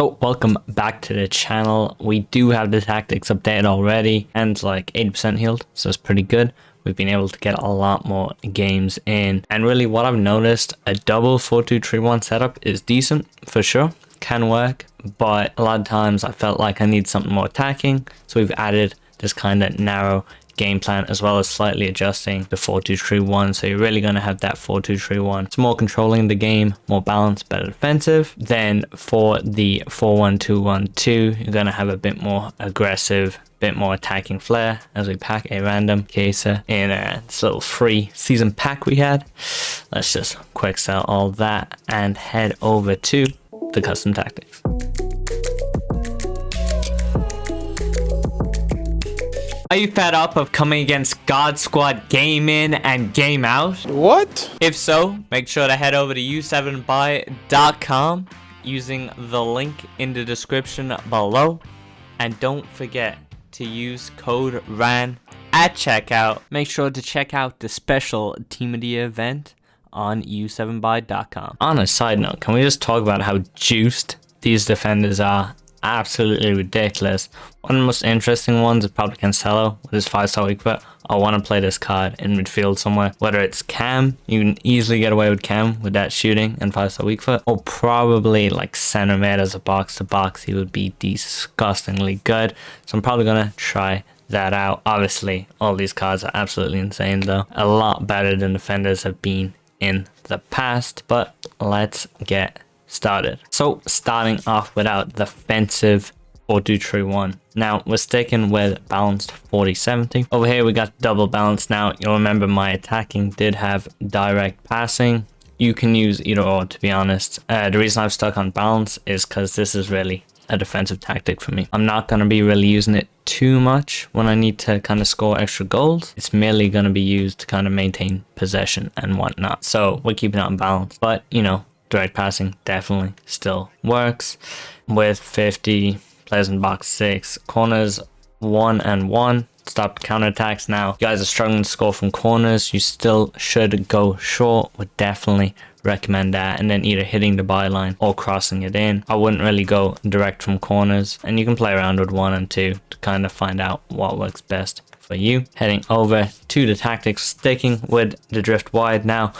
So welcome back to the channel. We do have the tactics updated already and like 80% healed, so it's pretty good. We've been able to get a lot more games in, and really what I've noticed, a double 4-2-3-1 setup is decent for sure, can work, but a lot of times I felt like I need something more attacking, so we've added this kind of narrow game plan as well as slightly adjusting the 4-2-3-1, so you're really going to have that 4-2-3-1. It's more controlling the game, more balanced, better defensive. Then for the 4-1-2-1-2, you're going to have a bit more aggressive, bit more attacking flair as we pack a random caser in this little free season pack we had. Let's just quick sell all that and head over to the custom tactics. Are you fed up of coming against God Squad game in and game out? What? If so, make sure to head over to u7buy.com using the link in the description below. And don't forget to use code RAN at checkout. Make sure to check out the special Team of the Year event on u7buy.com. On a side note, can we just talk about how juiced these defenders are? Absolutely ridiculous. One of the most interesting ones is probably Cancelo with his 5-star weak foot. I want to play this card in midfield somewhere. Whether it's Cam, you can easily get away with Cam with that shooting and 5-star weak foot, or probably like center mid as a box to box. He would be disgustingly good. So I'm probably gonna try that out. Obviously, all these cards are absolutely insane though. A lot better than defenders have been in the past. But let's get started. So starting off with our defensive 4-2-3-1. Now we're sticking with balanced 40-70. Over here we got double balance. Now you'll remember my attacking did have direct passing. You can use either or, to be honest. The reason I've stuck on balance is because this is really a defensive tactic for me. I'm not going to be really using it too much when I need to kind of score extra goals. It's merely going to be used to kind of maintain possession and whatnot. So we're keeping it on balance, but you know, direct passing definitely still works. With 50 players in box 6, corners 1 and 1, stop counterattacks. Now you guys are struggling to score from corners, you still should go short. Would definitely recommend that, and then either hitting the byline or crossing it in. I wouldn't really go direct from corners, and you can play around with 1 and 2 to kind of find out what works best for you. Heading over to the tactics, sticking with the drift wide. Now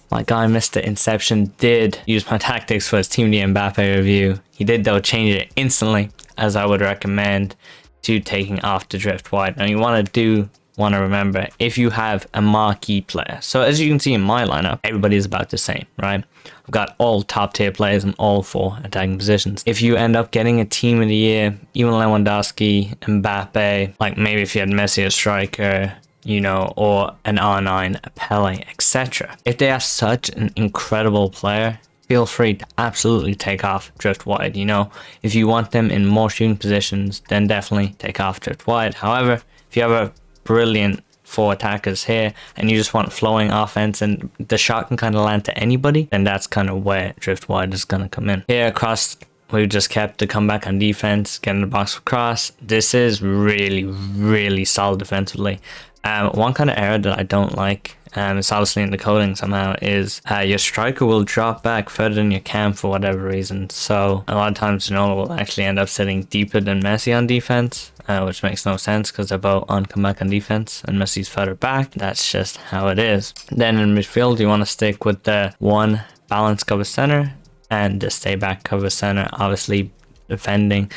my guy Mr. Inception did use my tactics for his Team D Mbappe review. He did though change it instantly, as I would recommend, to taking off the drift wide. Now you want to remember, if you have a marquee player. So as you can see in my lineup, everybody is about the same, right? I've got all top tier players in all 4 attacking positions. If you end up getting a Team of the Year, even Lewandowski, Mbappe, like maybe if you had Messi as striker, you know, or an R9, a Pele, etc. If they are such an incredible player, feel free to absolutely take off drift wide. You know, if you want them in more shooting positions, then definitely take off drift wide. However, if you have a brilliant 4 attackers here and you just want flowing offense and the shot can kind of land to anybody, then that's kind of where drift wide is going to come in. Here across, we've just kept the comeback on defense, getting the box for cross. This is really solid defensively. One kind of error that I don't like, it's obviously in the coding somehow, is your striker will drop back further than your cam for whatever reason. So a lot of times Ginola will actually end up sitting deeper than Messi on defense, which makes no sense because they're both on comeback on defense and Messi's further back. That's just how it is. Then in midfield, you want to stick with the 1 balance cover center and the stay back cover center. Obviously, depending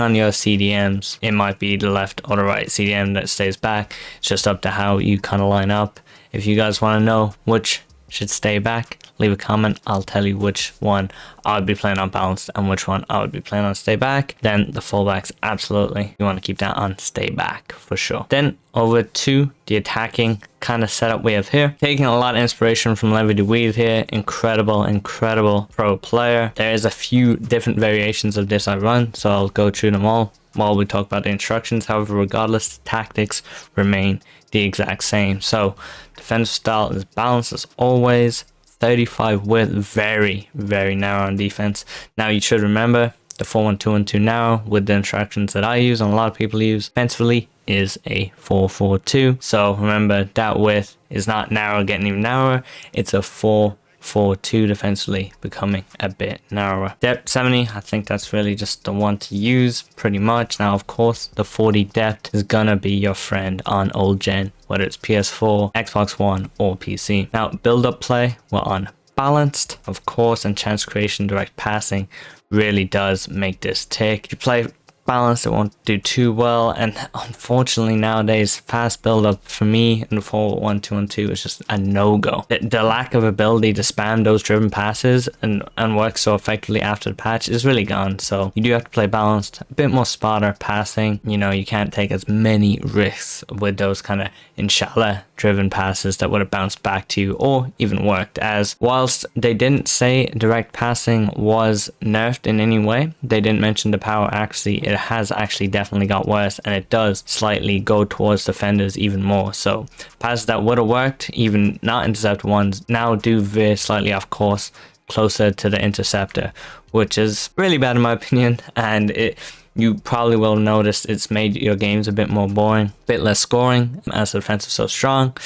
on your CDMs, it might be the left or the right CDM that stays back. It's just up to how you kind of line up. If you guys want to know which should stay back, leave a comment. I'll tell you which one I would be playing on balanced and which one I would be playing on stay back. Then the fullbacks, absolutely, you want to keep that on stay back for sure. Then over to the attacking kind of setup we have here, taking a lot of inspiration from Levy the Weed here. Incredible pro player. There is a few different variations of this I run, so I'll go through them all while we talk about the instructions. However, regardless, the tactics remain the exact same. So defensive style is balanced as always. 35 width, very narrow on defense. Now you should remember the 4-1-2-1-2 narrow with the instructions that I use and a lot of people use defensively is a 4-4-2. So remember that width is not narrow getting even narrower. It's a 4 4-4-2 defensively, becoming a bit narrower. Depth 70, I think that's really just the one to use pretty much. Now, of course, the 40 depth is gonna be your friend on old gen, whether it's PS4, Xbox One, or PC. Now, build-up play, we're on balanced, of course, and chance creation, direct passing really does make this tick. If you play balanced, it won't do too well, and unfortunately nowadays fast build up for me in 4-1-2-1-2 is just a no-go. The lack of ability to spam those driven passes and work so effectively after the patch is really gone. So you do have to play balanced, a bit more spotter passing. You know, you can't take as many risks with those kind of inshallah driven passes that would have bounced back to you or even worked, as whilst they didn't say direct passing was nerfed in any way, they didn't mention the power accuracy. It has actually definitely got worse, and it does slightly go towards defenders even more. So passes that would have worked, even not intercept ones, now do veer slightly off course closer to the interceptor, which is really bad in my opinion, and you probably will notice it's made your games a bit more boring, a bit less scoring as the defense is so strong.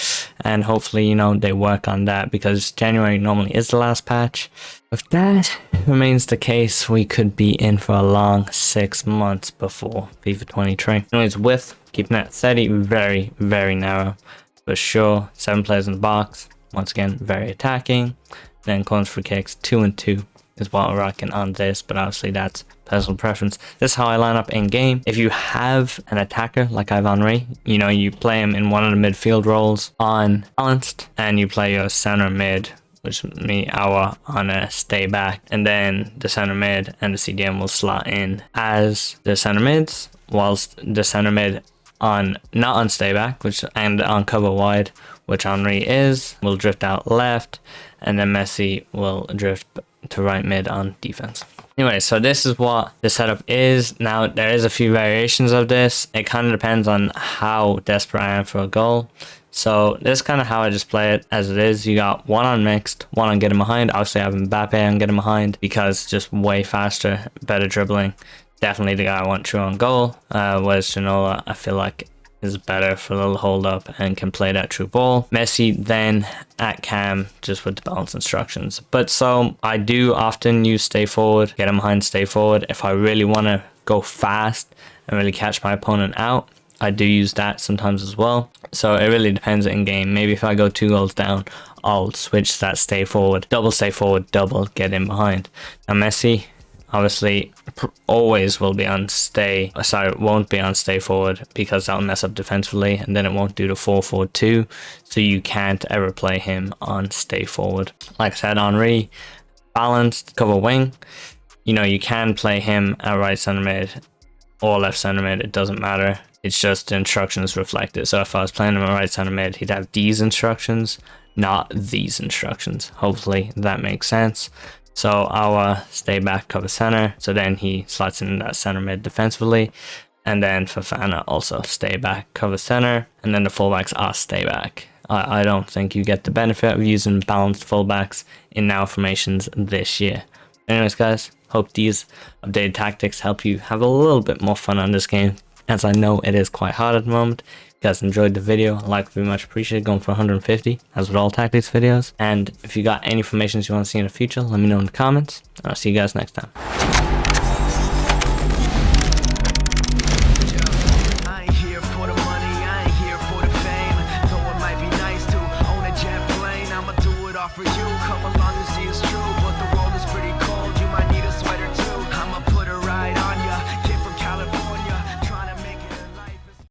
And hopefully, you know, they work on that, because January normally is the last patch. If that remains the case, we could be in for a long 6 months before FIFA 23. Anyways, width, keeping it 30, very, very narrow for sure. 7 players in the box, once again, very attacking. Then corners, free kicks, 2 and 2 is what we're rocking on this, but obviously that's personal preference. This is how I line up in game. If you have an attacker like I have Henry, you know, you play him in one of the midfield roles on balanced, and you play your center mid, which is me, our on a stay back, and then the center mid and the CDM will slot in as the center mids, whilst the center mid on not on stay back, which and on cover wide, which Henry is, will drift out left, and then Messi will drift to right mid on defense. Anyway, so this is what the setup is. Now, there is a few variations of this. It kind of depends on how desperate I am for a goal. So this is kind of how I just play it as it is. You got one on mixed, one on getting behind. Obviously I have Mbappe on getting behind because just way faster, better dribbling. Definitely the guy I want true on goal. Whereas Ginola, I feel like is better for a little hold up and can play that true ball. Messi then at cam, just with the balance instructions. But so I do often use stay forward, get him behind, stay forward. If I really want to go fast and really catch my opponent out, I do use that sometimes as well. So it really depends in game. Maybe if I go 2 goals down, I'll switch that stay forward, double get in behind. Now Messi obviously always will be on stay, won't be on stay forward, because that'll mess up defensively, and then it won't do the 4-4-2, so you can't ever play him on stay forward. Like I said, Henry, balanced, cover wing, you know, you can play him at right center mid or left center mid, it doesn't matter. It's just the instructions reflected. So if I was playing him at right center mid, he'd have these instructions, not these instructions. Hopefully that makes sense. So our stay back, cover center, so then he slots in that center mid defensively, and then Fofana also stay back, cover center, and then the fullbacks are stay back. I don't think you get the benefit of using balanced fullbacks in now formations this year. Anyways guys, hope these updated tactics help you have a little bit more fun on this game, as I know it is quite hard at the moment. If you guys enjoyed the video, a like would be much appreciated, going for 150 as with all tactics videos. And if you got any formations you want to see in the future, let me know in the comments, and I'll see you guys next time.